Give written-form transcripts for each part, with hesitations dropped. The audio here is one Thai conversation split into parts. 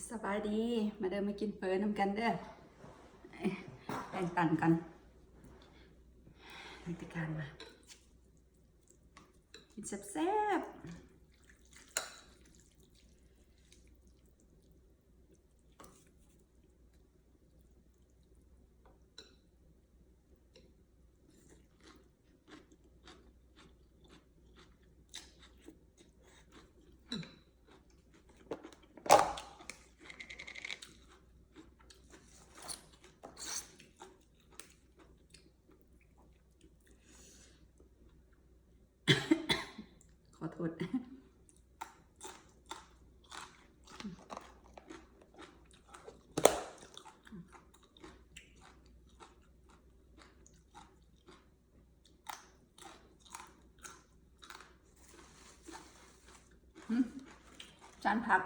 สบายดีมาเดินมากินเฟอน้ำกันเด้อแบ่งปันกันในติการมากินแซ่บขอโทษจานผัก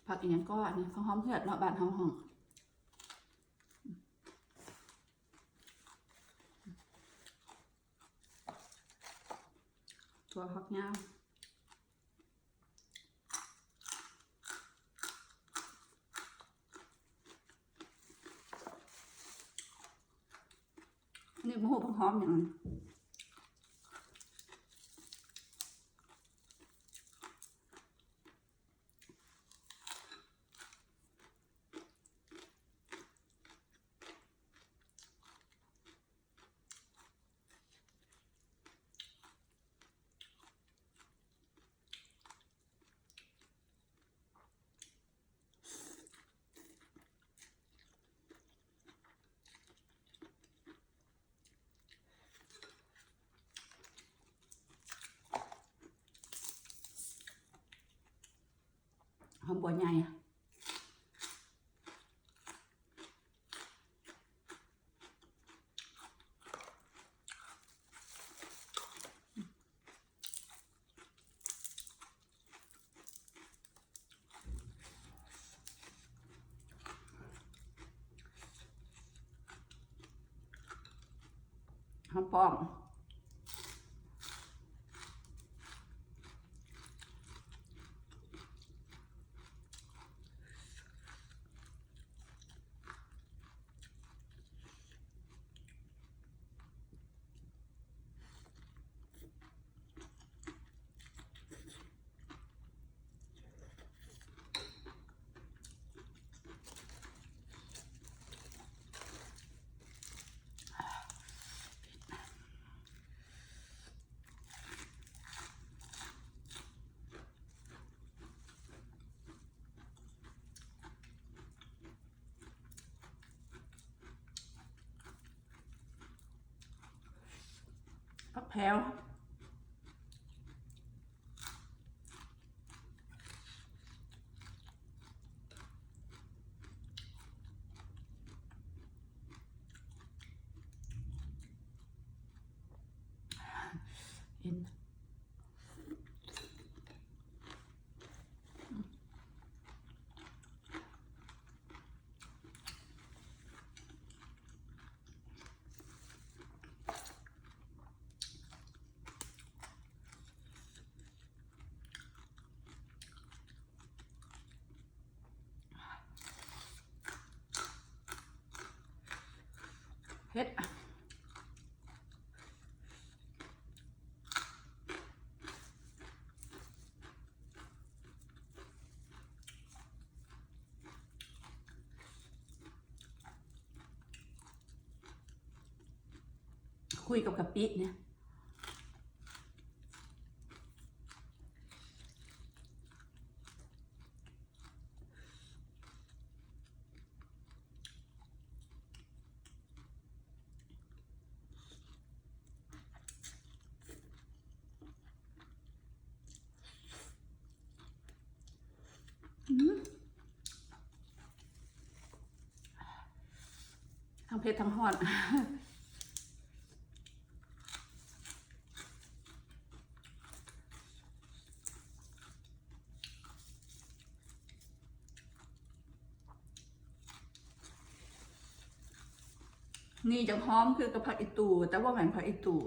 ผักอย่างนี้ก็อันนี้หอมเผือกเนาะบ้านหอมถั่วผักยาวนี่มะฮูผักหอมอย่างนี้หอมบัวใหญ่หอมปอมผักแพรวเห็นเฮ็ดคุยกับกะปิเนี่ย เผ็ดทั้งฮ้อน นี่จะหอมคือกับผักอีตูแต่ว่าแหม่ผักอีตู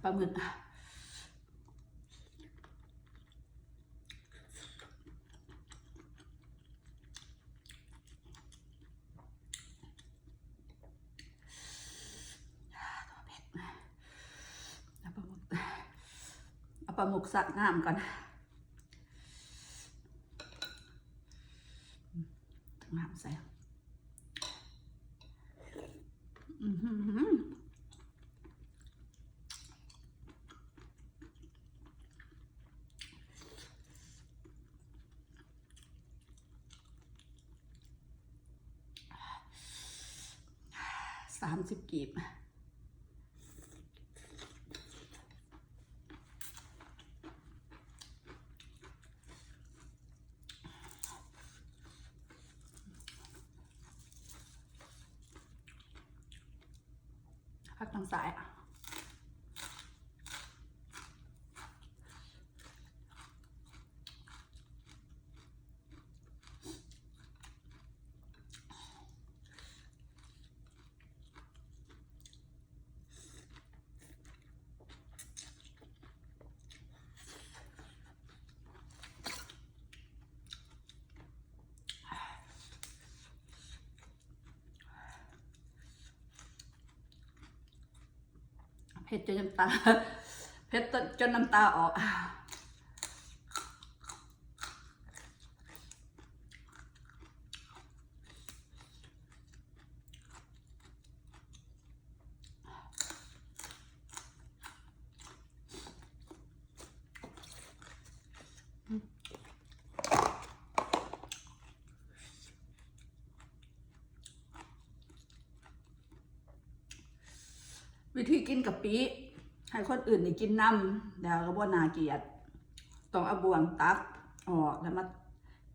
ปลาหมึกเอาปลาหมึกสักน้ำก่อนน้ำใส่30 กีบพักทางซ้ายเผ็ดจนน้ำตาเผ็ดจนน้ำตาออกวิธีกินกะปิให้คนอื่นได้กินน้ำแล้วก็บ่น่าเกลียดต้องเอาบ่วงตักออกแล้วมา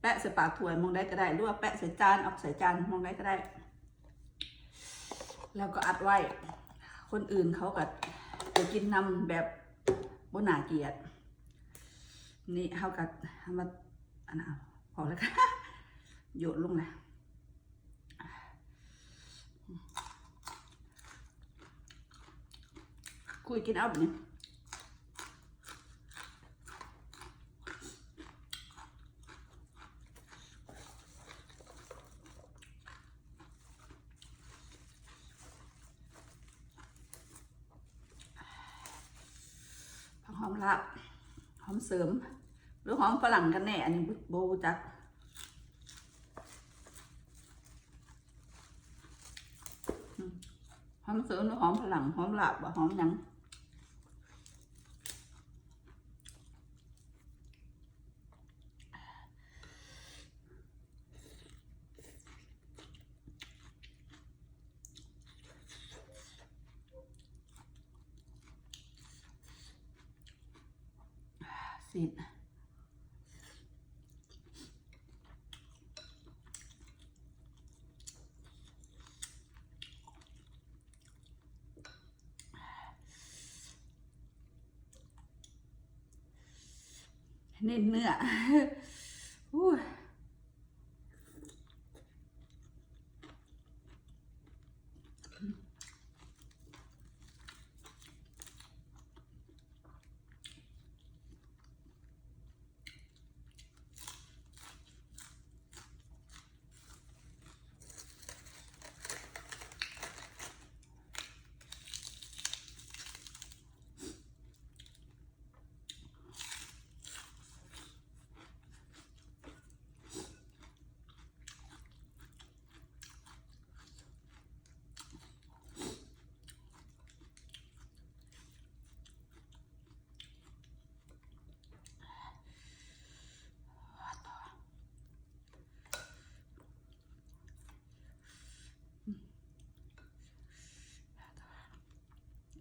แปะใส่ปากถ้วยมองได้ก็ได้หรือว่าแปะใส่จานเอาใส่จานมองได้ก็ได้แล้วก็อัดไว้คนอื่นเขาก็จะกินน้ำแบบบ่น่าเกลียดนี่เขาก็มาอันนั้นพอแล้วค่ะโยนลงเลยคุยกินเอาแบบนี้หอมละหอมเสริมหรือหอมฝรั่งกันแน่อันนี้โบจักหอมเสริมหรือหอมฝรั่งหอมหลาบบ่หอมยังสิเน้นเนื้อ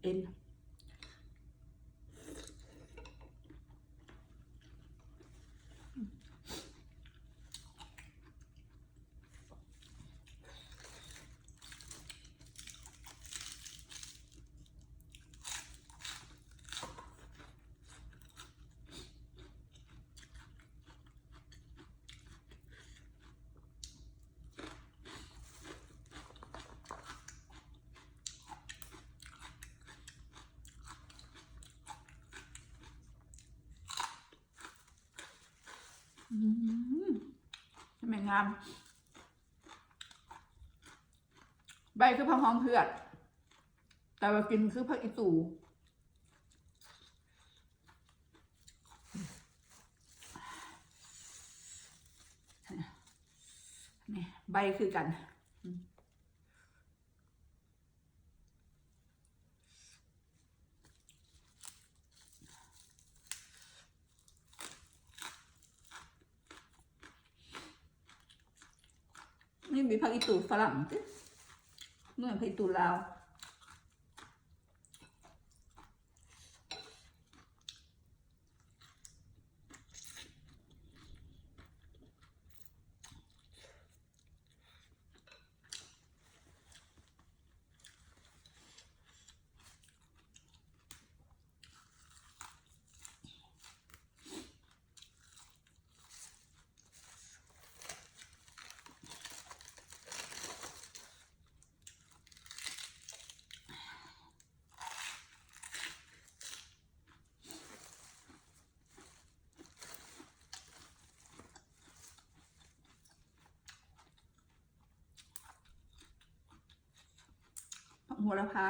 เอ็นทำไมงามใบคือผักหอมเผือกแต่ว่ากินคือผักอีตูนี่ใบคือกันนี่มีผักอีตูฝรั่งจ้ะเมื่อผักอีตูลาวหัวละพา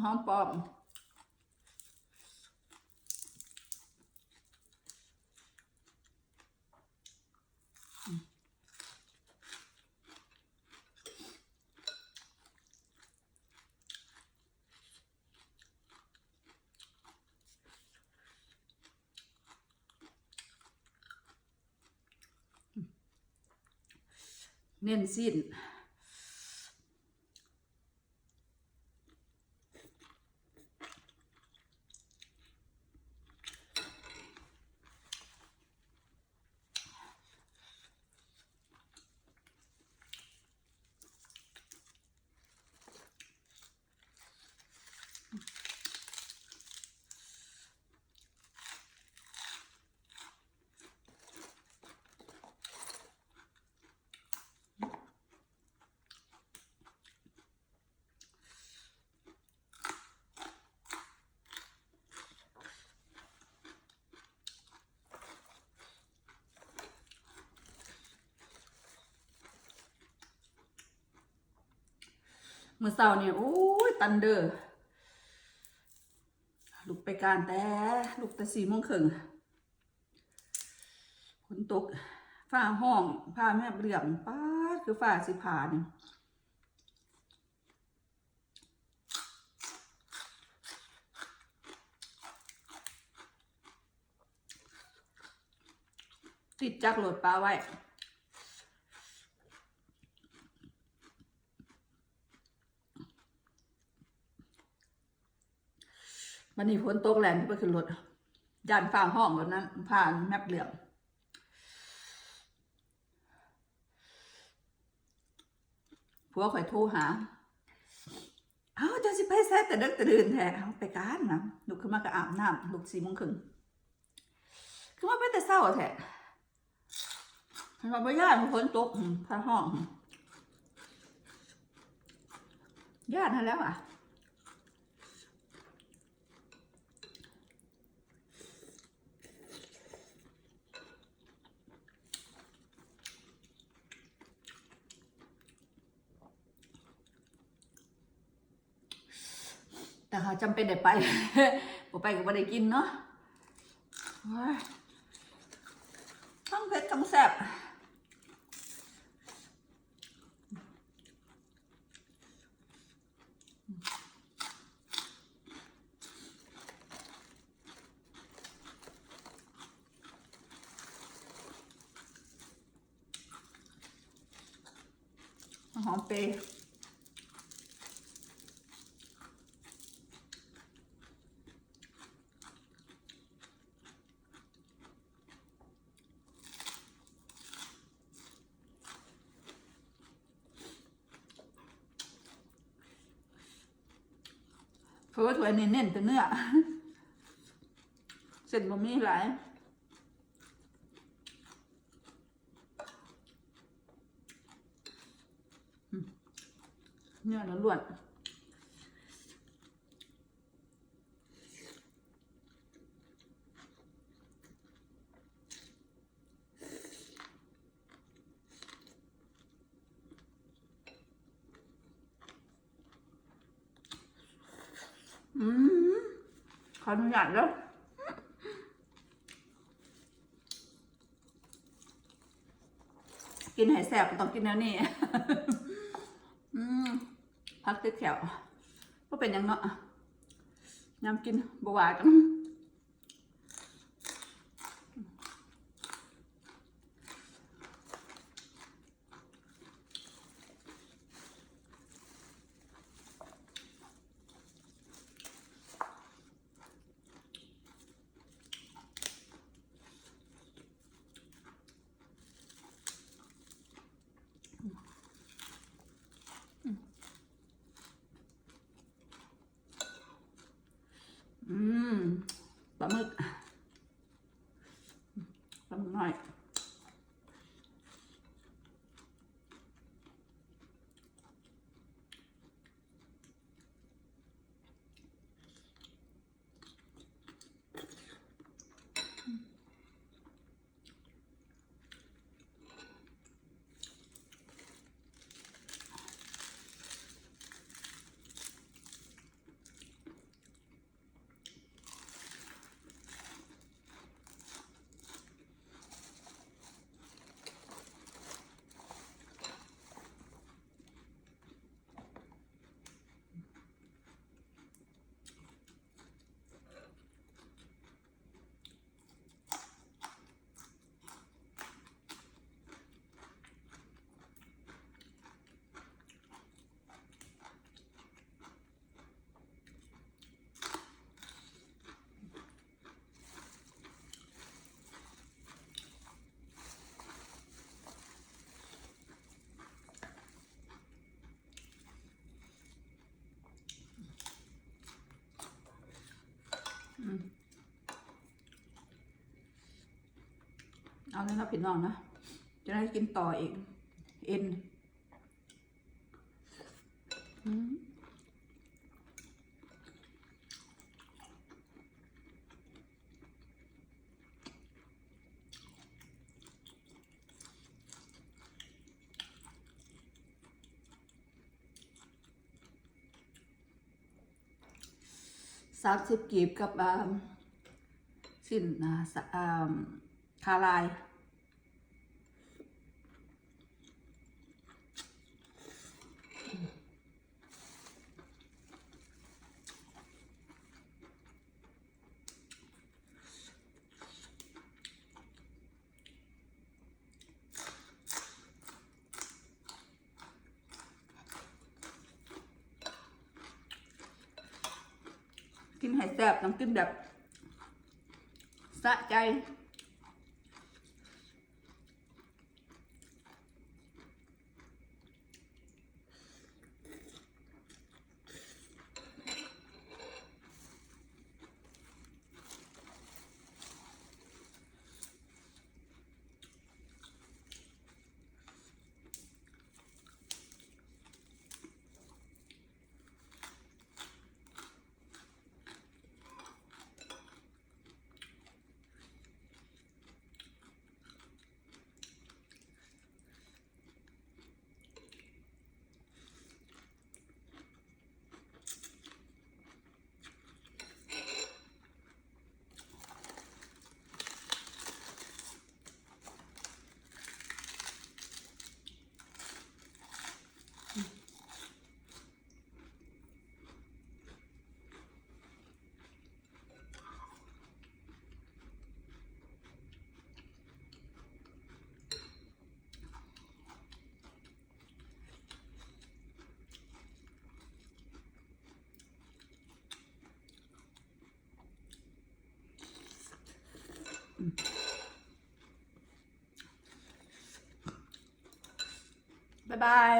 หอมปลอมเน้นสิ้นเมื่อเช้าเนี่ยโอ้ยตันเดอร์ลุกไปการแต่ลุกแต่4:30ฝนตกฟ้าห้องฟ้าแม่เบื่อมป้าคือฟ้าสิผ่านี่ติดจักรรถปลาไว้วันนี้ฝนตกแรงที่ไปขึ้นรถย่านฟ้าห้องแบบนั้นผ่านแมปเหลืองผัวข่อยโทรหาจะสิไปแซ่แต่เด็กแต่ดื่นแท้ไปการนะลุกขึ้นมาก็อาบน้ำลุก4:30คือว่าไปแต่เศร้าแท้เราไม่ย่านฝนตกผ้าห้องย่านนั่นแล้วอ่ะแต่เขาจำเป็นได้ไปบ่ไปก็บ่ได้กินเนาะทั้งเผ็ดทั้งแซ่บ หอมเปรย์เพราะว่าถั่วเน้นๆเป็นเนื้อเส้นบะหมี่หลายเนื้อล้วนขออนุญาตแล้วกินให้แซ่บต้องกินแล้วนี่พักติดแขวก็เป็นยังเนาะยำกินบวากันปลาหมึกหน่อยเอาเลยนะพี่น้องนะจะได้กินต่ออีกเอ็น30กีบกับสิ้นคาลายกินให้แซ่บต้องกินแบบสะใจ บาย